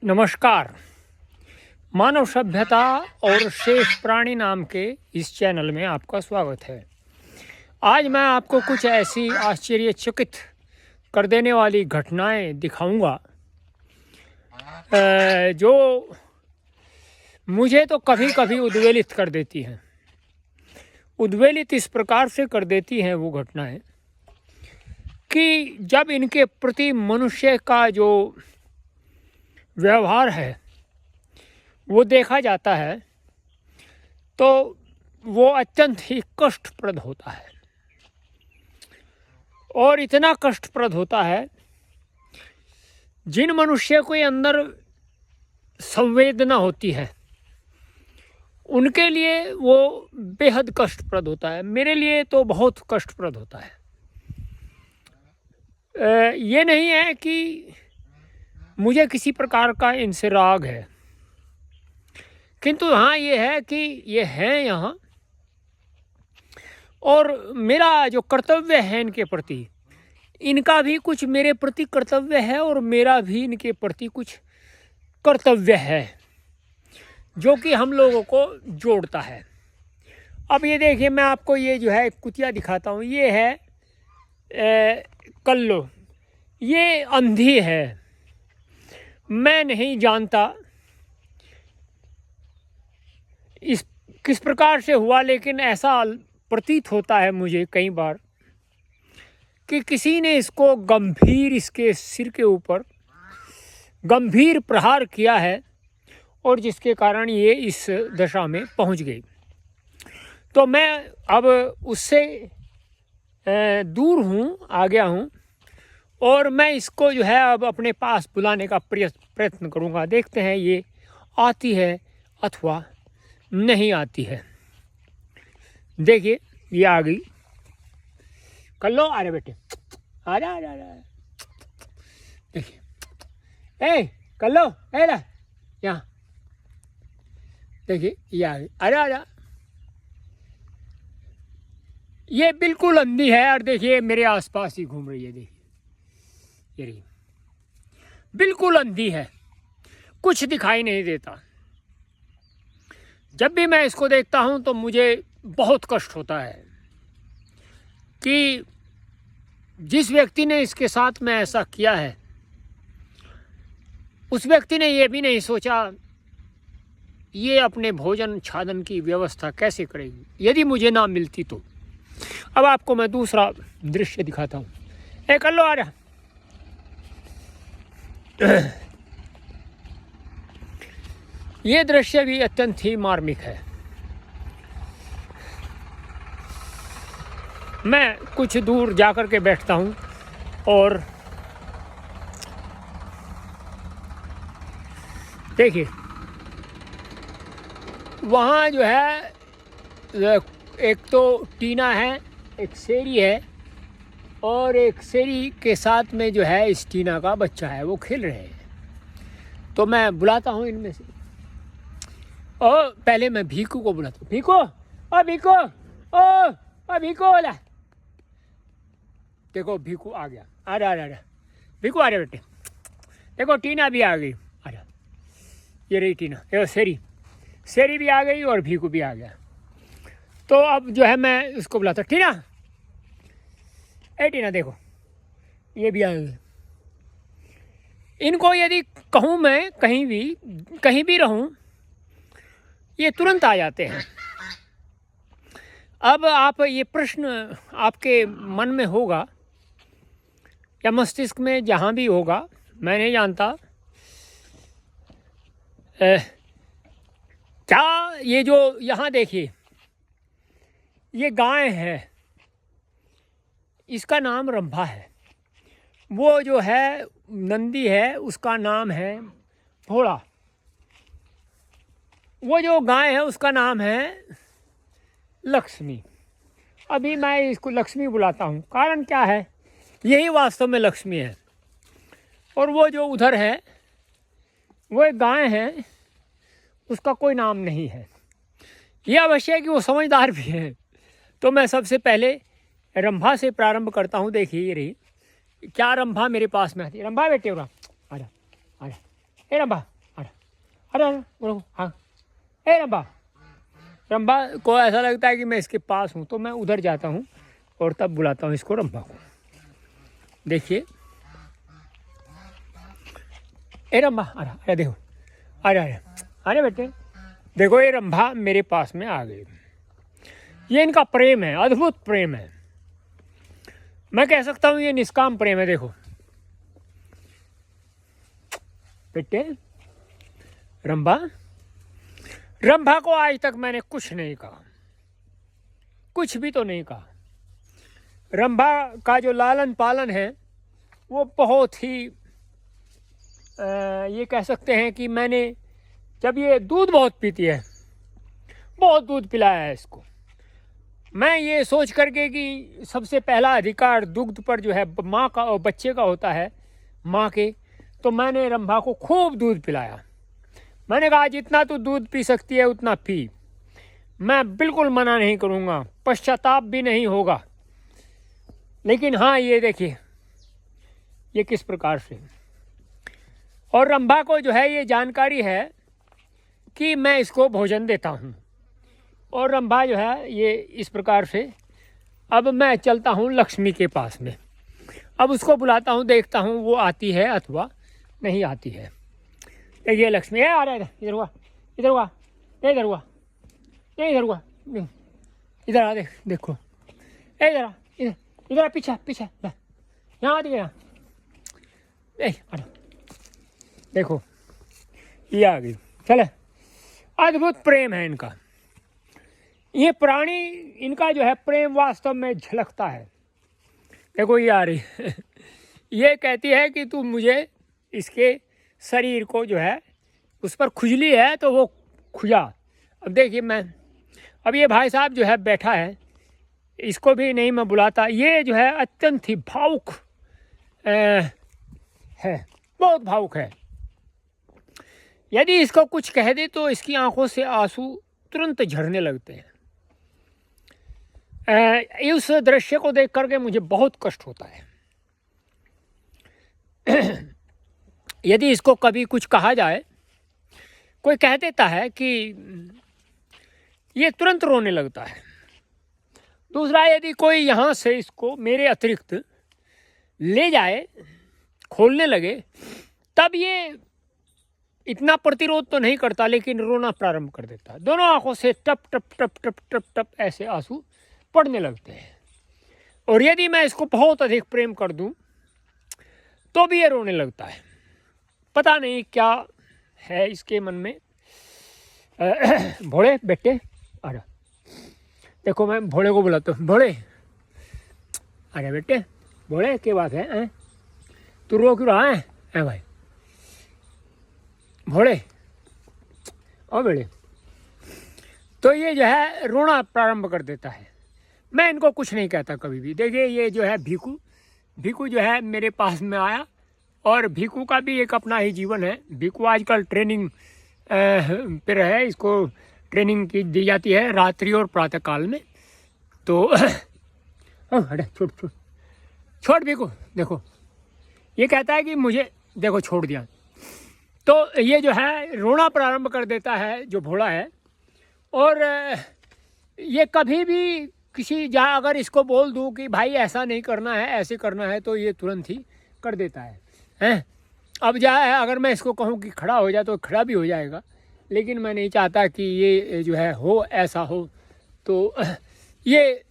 नमस्कार। मानव सभ्यता और शेष प्राणी नाम के इस चैनल में आपका स्वागत है। आज मैं आपको कुछ ऐसी आश्चर्यचकित कर देने वाली घटनाएं दिखाऊंगा जो मुझे तो कभी कभी उद्वेलित कर देती हैं। उद्वेलित इस प्रकार से कर देती हैं वो घटनाएं कि जब इनके प्रति मनुष्य का जो व्यवहार है वो देखा जाता है तो वो अत्यंत ही कष्टप्रद होता है। और इतना कष्टप्रद होता है, जिन मनुष्य के अंदर संवेदना होती है उनके लिए वो बेहद कष्टप्रद होता है। मेरे लिए तो बहुत कष्टप्रद होता है। ये नहीं है कि मुझे किसी प्रकार का इनसे राग है, किंतु हाँ ये है कि ये हैं यहाँ, और मेरा जो कर्तव्य है इनके प्रति, इनका भी कुछ मेरे प्रति कर्तव्य है और मेरा भी इनके प्रति कुछ कर्तव्य है जो कि हम लोगों को जोड़ता है। अब ये देखिए, मैं आपको ये जो है कुतिया दिखाता हूँ। ये है कल्लो, ये अंधी है। मैं नहीं जानता इस किस प्रकार से हुआ, लेकिन ऐसा प्रतीत होता है मुझे कई बार कि किसी ने इसको इसके सिर के ऊपर गंभीर प्रहार किया है और जिसके कारण ये इस दशा में पहुंच गई। तो मैं अब उससे दूर हूँ, आ गया हूँ, और मैं इसको जो है अब अपने पास बुलाने का प्रयत्न करूँगा। देखते हैं ये आती है अथवा नहीं आती है। देखिए ये आ गई। कल्लो, आ रहे बेटे, आ जा आ जा। देखिए, ए कल्लो, ए ला यहाँ, देखिए ये आ गई। अरे आ जा। ये बिल्कुल अंधी है और देखिए मेरे आसपास ही घूम रही है। देखिए ये रही, बिल्कुल अंधी है, कुछ दिखाई नहीं देता। जब भी मैं इसको देखता हूं तो मुझे बहुत कष्ट होता है कि जिस व्यक्ति ने इसके साथ में ऐसा किया है उस व्यक्ति ने ये भी नहीं सोचा ये अपने भोजन छादन की व्यवस्था कैसे करेगी यदि मुझे ना मिलती तो। अब आपको मैं दूसरा दृश्य दिखाता हूँ। ए कल्लो, आ रहा। ये दृश्य भी अत्यंत ही मार्मिक है। मैं कुछ दूर जाकर के बैठता हूँ और देखिए वहाँ जो है एक तो टीना है, एक शेरी है, और एक शेरी के साथ में जो है इस टीना का बच्चा है, वो खेल रहे हैं। तो मैं बुलाता हूँ इनमें से, और पहले मैं भीकू को बुलाता हूँ। भीको, ओ भीको, ओ भीको बोला। देखो भीकू आ गया। आ रहा भीकू, आ रहा बेटे। देखो टीना भी आ गई। आ रहा, ये रही टीना। देखो शेरी भी आ गई और भीकू भी आ गया। तो अब जो है मैं इसको बुलाता हूँ। टीना, ए टीना, देखो ये भी आ गई। इनको यदि कहूँ मैं कहीं भी रहूँ, ये तुरंत आ जाते हैं। अब आप ये प्रश्न आपके मन में होगा या मस्तिष्क में, जहाँ भी होगा, मैं नहीं जानता, क्या ये जो यहाँ देखिए ये गाय है, इसका नाम रंभा है। वो जो है नंदी है, उसका नाम है भोला। वो जो गाय है उसका नाम है लक्ष्मी। अभी मैं इसको लक्ष्मी बुलाता हूँ, कारण क्या है, यही वास्तव में लक्ष्मी है। और वो जो उधर है वो एक गाय है, उसका कोई नाम नहीं है। यह अवश्य है कि वो समझदार भी है। तो मैं सबसे पहले रंभा से प्रारंभ करता हूँ। देखिए ये रही, क्या रंभा मेरे पास में आती है। रंभा बेटे, आ जा, ए रंभा, अरे अरे रुको, हाँ। ए रंभा, रंभा को ऐसा लगता है कि मैं इसके पास हूँ, तो मैं उधर जाता हूँ और तब बुलाता हूँ इसको, रंभा को। देखिए, ए रंभा, अरे अरे देखो, अरे अरे अरे बेटे देखो, ये रंभा मेरे पास में आ गई। ये इनका प्रेम है, अद्भुत प्रेम है। मैं कह सकता हूँ ये निष्काम प्रेम है। देखो बेटे, रंभा, रंभा को आज तक मैंने कुछ नहीं कहा, कुछ भी तो नहीं कहा। रंभा का जो लालन पालन है वो बहुत ही ये कह सकते हैं कि मैंने, जब ये दूध बहुत पीती है, बहुत दूध पिलाया है इसको, मैं ये सोच करके कि सबसे पहला अधिकार दुग्ध पर जो है माँ का और बच्चे का होता है, माँ के, तो मैंने रंभा को खूब दूध पिलाया। मैंने कहा जितना तू दूध पी सकती है उतना पी, मैं बिल्कुल मना नहीं करूँगा, पश्चाताप भी नहीं होगा। लेकिन हाँ, ये देखिए ये किस प्रकार से, और रंभा को जो है ये जानकारी है कि मैं इसको भोजन देता हूँ, और रंभा जो है ये इस प्रकार से। अब मैं चलता हूँ लक्ष्मी के पास में, अब उसको बुलाता हूँ, देखता हूँ वो आती है अथवा नहीं आती है। देखिए लक्ष्मी, आ रहा है, इधर हुआ, इधर हुआ, इधर हुआ, इधर हुआ, इधर आ, देखो, इधर आ, इधर इधर, पीछे पीछे, यहाँ आ गया, देखो ये आ गई। चले, अद्भुत प्रेम है इनका। ये प्राणी, इनका जो है प्रेम वास्तव में झलकता है। देखो ये आ रही है ये कहती है कि तू मुझे, इसके शरीर को जो है उस पर खुजली है तो वो खुजा। अब देखिए मैं, अब ये भाई साहब जो है बैठा है, इसको भी नहीं मैं बुलाता। ये जो है अत्यंत ही भावुक है, बहुत भावुक है। यदि इसको कुछ कह दे तो इसकी आंखों से आंसू तुरंत झरने लगते हैं। इस दृश्य को देख करके मुझे बहुत कष्ट होता है। यदि इसको कभी कुछ कहा जाए, कोई कह देता है कि ये तुरंत रोने लगता है। दूसरा, यदि कोई यहाँ से इसको मेरे अतिरिक्त ले जाए, खोलने लगे, तब ये इतना प्रतिरोध तो नहीं करता, लेकिन रोना प्रारंभ कर देता है। दोनों आंखों से टप टप टप टप टप टप ऐसे आंसू पड़ने लगते हैं। और यदि मैं इसको बहुत अधिक प्रेम कर दूं तो भी ये रोने लगता है। पता नहीं क्या है इसके मन में। भोले बेटे, अरे देखो मैं भोले को बुलाता हूँ। भोले, अरे बेटे भोले, क्या बात है? तू रो क्यों रहा है भाई? भोले, ओ बेटे, तो ये जो है रोना प्रारंभ कर देता है। मैं इनको कुछ नहीं कहता कभी भी। देखिए ये जो है भीकू, भीकू जो है मेरे पास में आया, और भीकू का भी एक अपना ही जीवन है। भीकू आजकल ट्रेनिंग पर है, इसको ट्रेनिंग की दी जाती है रात्रि और प्रातः काल में। तो अरे छोड़ छोड़ छोड़ भीकू, देखो ये कहता है कि मुझे देखो छोड़ दिया। तो ये जो है रोना प्रारंभ कर देता है जो भोला है। और ये कभी भी किसी जहाँ अगर इसको बोल दूँ कि भाई ऐसा नहीं करना है, ऐसे करना है, तो ये तुरंत ही कर देता है, हैं? अब जाए, अगर मैं इसको कहूँ कि खड़ा हो जाए तो खड़ा भी हो जाएगा, लेकिन मैं नहीं चाहता कि ये जो है हो, ऐसा हो। तो ये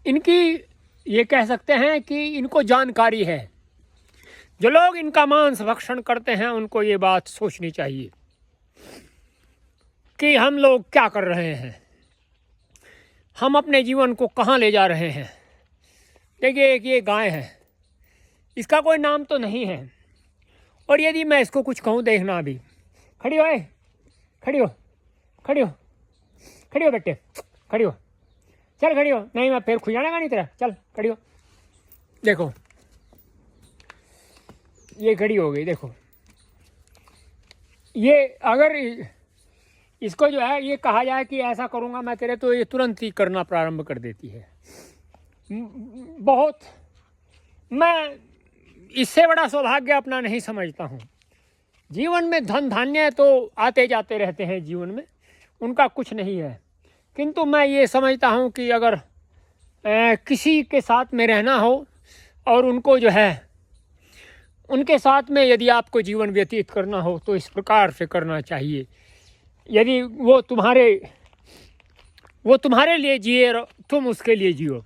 इनकी, ये कह सकते हैं कि इनको जानकारी है। जो लोग इनका मांस भक्षण करते हैं उनको ये बात सोचनी चाहिए कि हम लोग क्या कर रहे हैं, हम अपने जीवन को कहाँ ले जा रहे हैं। देखिए एक ये गाय है, इसका कोई नाम तो नहीं है, और यदि मैं इसको कुछ कहूँ, देखना अभी, खड़ी हो, खड़ी हो, खड़ी हो, खड़ी हो बेटे, खड़ी हो, चल खड़ी हो, नहीं मैं फिर खुजाना नहीं तेरा, चल खड़ी हो। देखो ये खड़ी हो गई। देखो ये अगर इसको जो है ये कहा जाए कि ऐसा करूँगा मैं तेरे, तो ये तुरंत ही करना प्रारंभ कर देती है। बहुत, मैं इससे बड़ा सौभाग्य अपना नहीं समझता हूँ जीवन में धन धान्य तो आते जाते रहते हैं जीवन में, उनका कुछ नहीं है। किंतु मैं ये समझता हूँ कि अगर किसी के साथ में रहना हो और उनको जो है उनके साथ में यदि आपको जीवन व्यतीत करना हो तो इस प्रकार से करना चाहिए। यदि वो तुम्हारे लिए जिए, तुम उसके लिए जियो,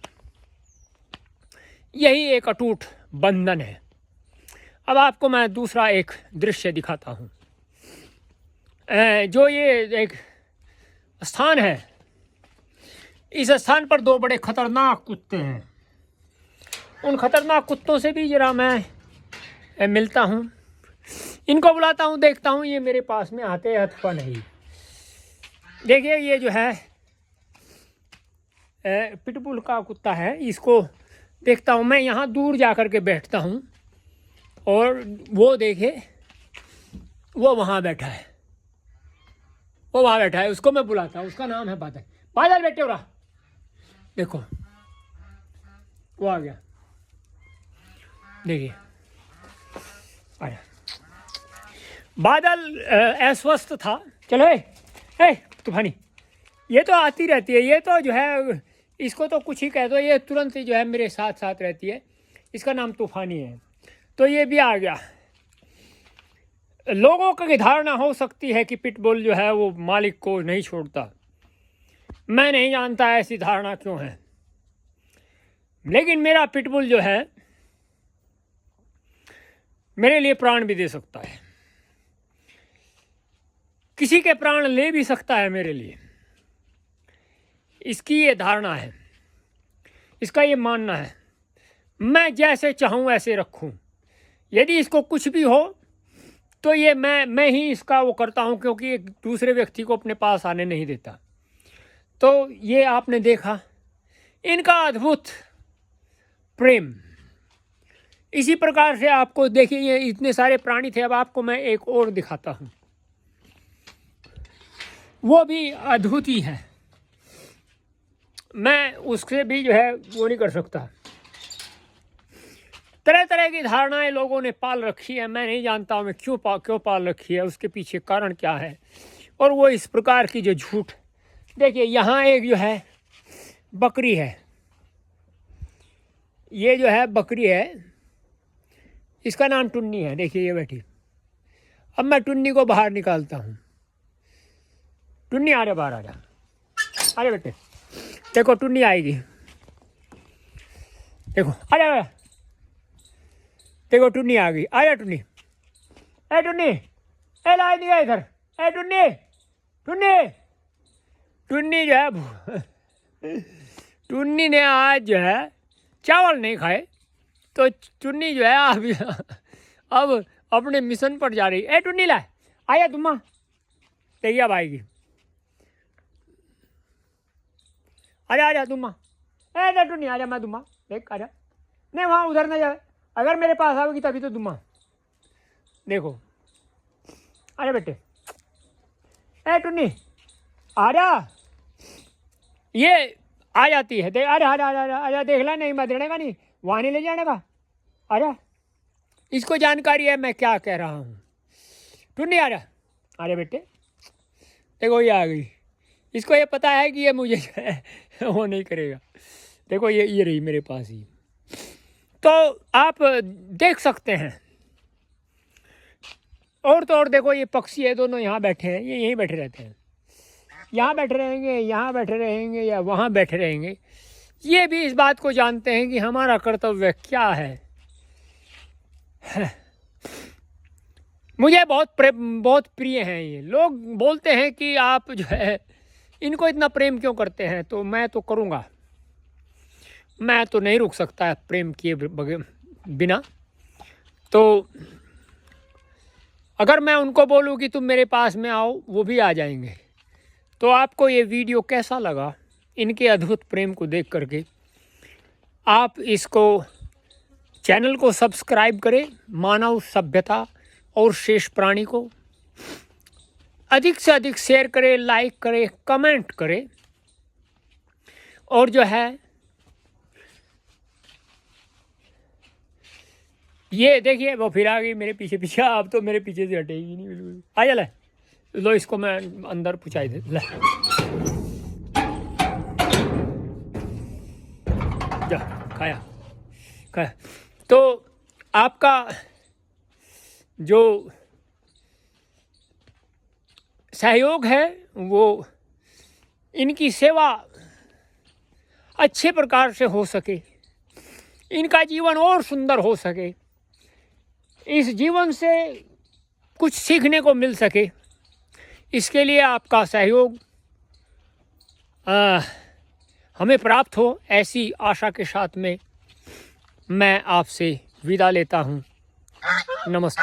यही एक अटूट बंधन है। अब आपको मैं दूसरा एक दृश्य दिखाता हूँ। जो ये एक स्थान है, इस स्थान पर दो बड़े खतरनाक कुत्ते हैं। उन खतरनाक कुत्तों से भी जरा मैं मिलता हूँ, इनको बुलाता हूँ, देखता हूँ ये मेरे पास में आते हैं अथवा नहीं। देखिए ये जो है पिटबुल का कुत्ता है, इसको देखता हूँ मैं, यहाँ दूर जा कर के बैठता हूँ और वो देखे वो वहाँ बैठा है, वो वहाँ बैठा है, उसको मैं बुलाता हूँ। उसका नाम है बादल। बादल बैठे हो रहा, देखो वो आ गया, देखिए आया। बादल अस्वस्थ था। चलो ए तूफानी, ये तो आती रहती है, ये तो जो है इसको तो कुछ ही कह दो, ये तुरंत ही जो है मेरे साथ साथ रहती है। इसका नाम तूफानी है। तो ये भी आ गया। लोगों की धारणा हो सकती है कि पिटबुल जो है वो मालिक को नहीं छोड़ता। मैं नहीं जानता ऐसी धारणा क्यों है, लेकिन मेरा पिटबुल जो है मेरे लिए प्राण भी दे सकता है, किसी के प्राण ले भी सकता है मेरे लिए। इसकी ये धारणा है, इसका ये मानना है, मैं जैसे चाहूँ ऐसे रखूँ। यदि इसको कुछ भी हो तो ये मैं ही इसका वो करता हूँ, क्योंकि एक दूसरे व्यक्ति को अपने पास आने नहीं देता। तो ये आपने देखा इनका अद्भुत प्रेम। इसी प्रकार से आपको देखिए ये इतने सारे प्राणी थे। अब आपको मैं एक और दिखाता हूँ, वो भी अद्भुत ही है। मैं उससे भी जो है वो नहीं कर सकता। तरह तरह की धारणाएं लोगों ने पाल रखी है, मैं नहीं जानता हूँ मैं क्यों पाल रखी है, उसके पीछे कारण क्या है। और वो इस प्रकार की जो झूठ, देखिए यहाँ एक जो है बकरी है, ये जो है बकरी है, इसका नाम टुन्नी है। देखिए ये बैठी। अब मैं टुन्नी को बाहर निकालता हूँ। टुन्नी आ रहा, बाहर आ जा, अरे बेटे देखो टुन्नी आएगी, देखो अरे देखो टुन्नी आ गई। आजा टुन्नी, ए टुन्नी, ए ला दिया इधर, ए टुन्नी, टुन्नी टुन्नी जो है टुन्नी ने आज जो है चावल नहीं खाए, तो टुन्नी जो है अब अपने मिशन पर जा रही। ए टुन्नी ला, आया तुम्मा, देखिए अब आएगी। आजा तुम्मा, ए टुन्नी आजा, मैं तुम्मा देख, आजा, नहीं वहाँ उधर ना जाए, अगर मेरे पास आएगी तभी तो तुम्मा। देखो अरे बेटे, ए टुन्नी आजा, ये आ जाती है। देख आजा, देख ला, नहीं मैं देने का नहीं, वहाँ नहीं ले जाने का। आजा, इसको जानकारी है मैं क्या कह रहा हूँ। टुन्नी आजा, अरे बेटे देखो ये आ गई। इसको ये पता है कि ये मुझे वो नहीं करेगा। देखो ये रही मेरे पास ही। तो आप देख सकते हैं। और तो और देखो ये पक्षी है, दोनों यहाँ बैठे हैं, ये यहीं बैठे रहते हैं, यहाँ बैठे रहेंगे, यहाँ बैठे रहेंगे या वहाँ बैठे रहेंगे। ये भी इस बात को जानते हैं कि हमारा कर्तव्य क्या है। मुझे बहुत प्रिय हैं ये लोग। बोलते हैं कि आप जो है इनको इतना प्रेम क्यों करते हैं, तो मैं तो करूँगा, मैं तो नहीं रुक सकता प्रेम किए बिना। तो अगर मैं उनको बोलूँ कि तुम मेरे पास में आओ, वो भी आ जाएंगे। तो आपको ये वीडियो कैसा लगा, इनके अद्भुत प्रेम को देख करके? आप इसको चैनल को सब्सक्राइब करें, मानव सभ्यता और शेष प्राणी को अधिक से अधिक शेयर करें, लाइक करें, कमेंट करें, और जो है ये देखिए वो फिर आ गई मेरे पीछे पीछे, अब तो मेरे पीछे से हटेगी नहीं बिल्कुल। आ जा ले, लो इसको मैं अंदर पहुँचाई दे, ले जा, खाया खाया। तो आपका जो सहयोग है वो इनकी सेवा अच्छे प्रकार से हो सके, इनका जीवन और सुंदर हो सके, इस जीवन से कुछ सीखने को मिल सके, इसके लिए आपका सहयोग हमें प्राप्त हो, ऐसी आशा के साथ में मैं आपसे विदा लेता हूँ। नमस्कार।